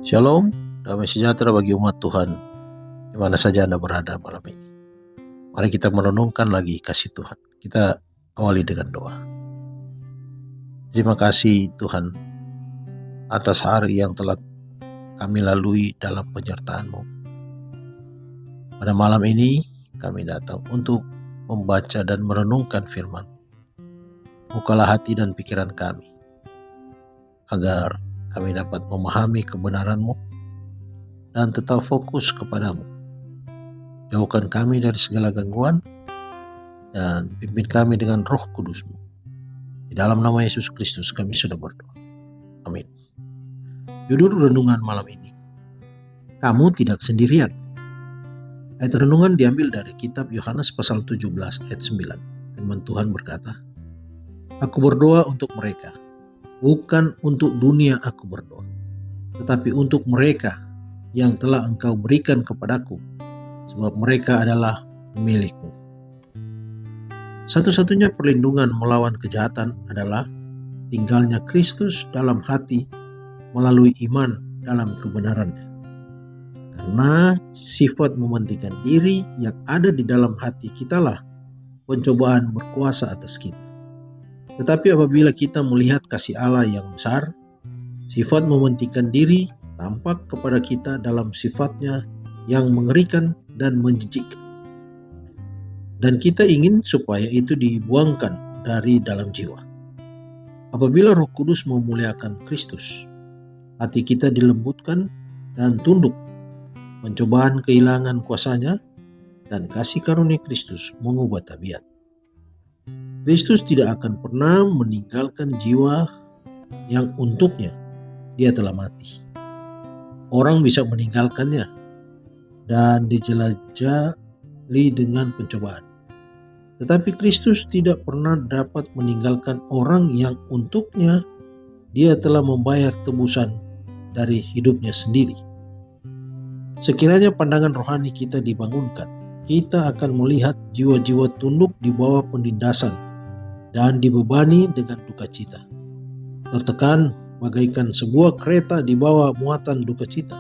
Shalom, damai sejahtera bagi umat Tuhan, di mana saja Anda berada malam ini. Mari kita merenungkan lagi kasih Tuhan. Kita awali dengan doa. Terima kasih Tuhan atas hari yang telah kami lalui dalam penyertaan-Mu. Pada malam ini kami datang untuk membaca dan merenungkan firman. Bukalah hati dan pikiran kami, agar kami dapat memahami kebenaran-Mu dan tetap fokus kepadamu. Jauhkan kami dari segala gangguan dan pimpin kami dengan Roh Kudus-Mu. Di dalam nama Yesus Kristus kami sudah berdoa. Amin. Judul renungan malam ini, kamu tidak sendirian. Ayat renungan diambil dari kitab Yohanes pasal 17 ayat 9. Firman Tuhan berkata, Aku berdoa untuk mereka, bukan untuk dunia aku berdoa, tetapi untuk mereka yang telah Engkau berikan kepadaku, sebab mereka adalah milik-Mu. Satu-satunya perlindungan melawan kejahatan adalah tinggalnya Kristus dalam hati melalui iman dalam kebenarannya. Karena sifat mementingkan diri yang ada di dalam hati kitalah pencobaan berkuasa atas kita. Tetapi apabila kita melihat kasih Allah yang besar, sifat mementingkan diri tampak kepada kita dalam sifatnya yang mengerikan dan menjijikkan. Dan kita ingin supaya itu dibuangkan dari dalam jiwa. Apabila Roh Kudus memuliakan Kristus, hati kita dilembutkan dan tunduk. Pencobaan kehilangan kuasanya dan kasih karunia Kristus mengubah tabiat. Kristus tidak akan pernah meninggalkan jiwa yang untuknya dia telah mati. Orang bisa meninggalkannya dan dijelajali dengan pencobaan. Tetapi Kristus tidak pernah dapat meninggalkan orang yang untuknya dia telah membayar tebusan dari hidupnya sendiri. Sekiranya pandangan rohani kita dibangunkan, kita akan melihat jiwa-jiwa tunduk di bawah penindasan dan dibebani dengan duka cita. Tertekan bagaikan sebuah kereta di bawah muatan duka cita.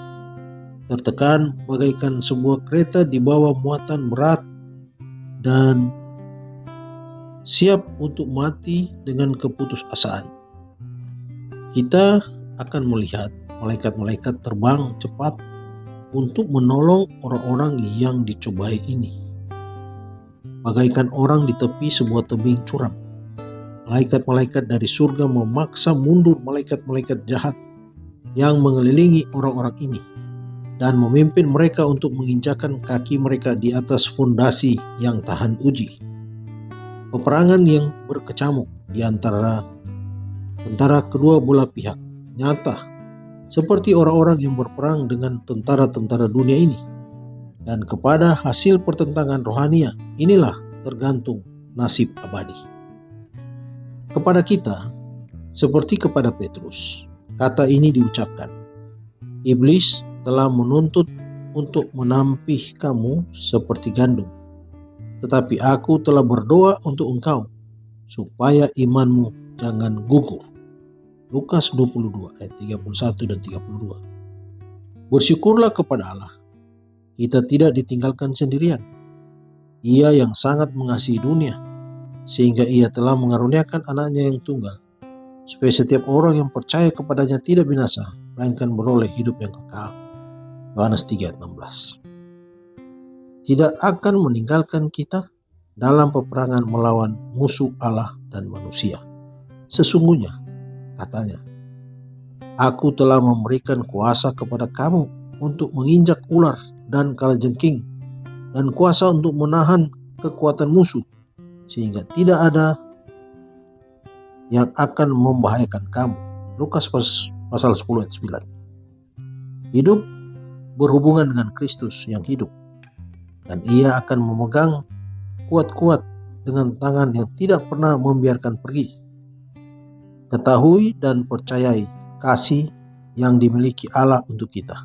Tertekan bagaikan sebuah kereta di bawah muatan berat dan siap untuk mati dengan keputusasaan. Kita akan melihat malaikat-malaikat terbang cepat untuk menolong orang-orang yang dicobai ini. Bagaikan orang di tepi sebuah tebing curam, malaikat-malaikat dari surga memaksa mundur malaikat-malaikat jahat yang mengelilingi orang-orang ini dan memimpin mereka untuk menginjakkan kaki mereka di atas fondasi yang tahan uji. Peperangan yang berkecamuk di antara kedua belah pihak nyata seperti orang-orang yang berperang dengan tentara-tentara dunia ini. Dan kepada hasil pertentangan rohania inilah tergantung nasib abadi. Kepada kita, seperti kepada Petrus, kata ini diucapkan, Iblis telah menuntut untuk menampih kamu seperti gandum. Tetapi aku telah berdoa untuk engkau, supaya imanmu jangan gugur. Lukas 22 ayat 31 dan 32. Bersyukurlah kepada Allah, kita tidak ditinggalkan sendirian. Ia yang sangat mengasihi dunia, sehingga ia telah mengaruniakan anaknya yang tunggal, supaya setiap orang yang percaya kepadanya tidak binasa, melainkan beroleh hidup yang kekal. Yohanes 3 ayat 16. Tidak akan meninggalkan kita dalam peperangan melawan musuh Allah dan manusia. Sesungguhnya, katanya, Aku telah memberikan kuasa kepada kamu untuk menginjak ular dan kalajengking, dan kuasa untuk menahan kekuatan musuh, sehingga tidak ada yang akan membahayakan kamu. Lukas pasal 10 ayat 9. Hidup berhubungan dengan Kristus yang hidup, dan ia akan memegang kuat-kuat dengan tangan yang tidak pernah membiarkan pergi. Ketahui dan percayai kasih yang dimiliki Allah untuk kita,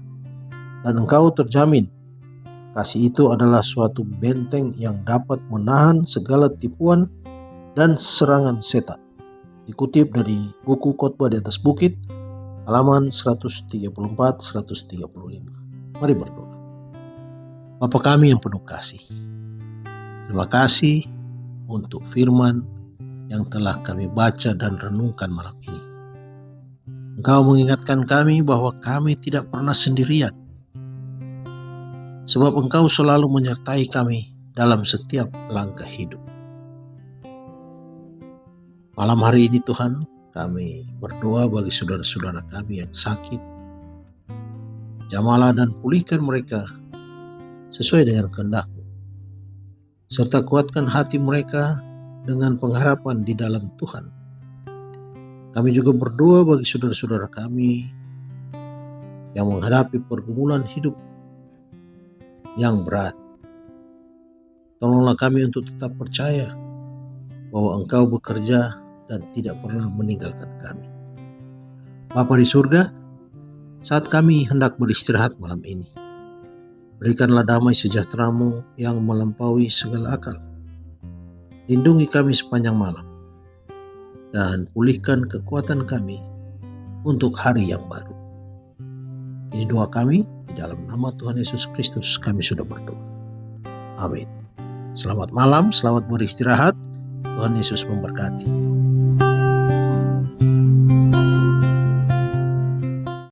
dan engkau terjamin. Kasih itu adalah suatu benteng yang dapat menahan segala tipuan dan serangan setan. Dikutip dari buku Khotbah di atas Bukit halaman 134-135. Mari berdoa. Bapa kami yang penuh kasih, terima kasih untuk firman yang telah kami baca dan renungkan malam ini. Engkau mengingatkan kami bahwa kami tidak pernah sendirian, sebab Engkau selalu menyertai kami dalam setiap langkah hidup. Malam hari ini Tuhan, kami berdoa bagi saudara-saudara kami yang sakit. Jamalah dan pulihkan mereka sesuai dengan kehendak-Mu, serta kuatkan hati mereka dengan pengharapan di dalam Tuhan. Kami juga berdoa bagi saudara-saudara kami yang menghadapi pergumulan hidup yang berat. Tolonglah kami untuk tetap percaya bahwa Engkau bekerja dan tidak pernah meninggalkan kami. Bapa di surga, saat kami hendak beristirahat malam ini, berikanlah damai sejahtera-Mu yang melampaui segala akal. Lindungi kami sepanjang malam, dan pulihkan kekuatan kami untuk hari yang baru. Ini doa kami, di dalam nama Tuhan Yesus Kristus kami sudah berdoa. Amin. Selamat malam, selamat beristirahat. Tuhan Yesus memberkati.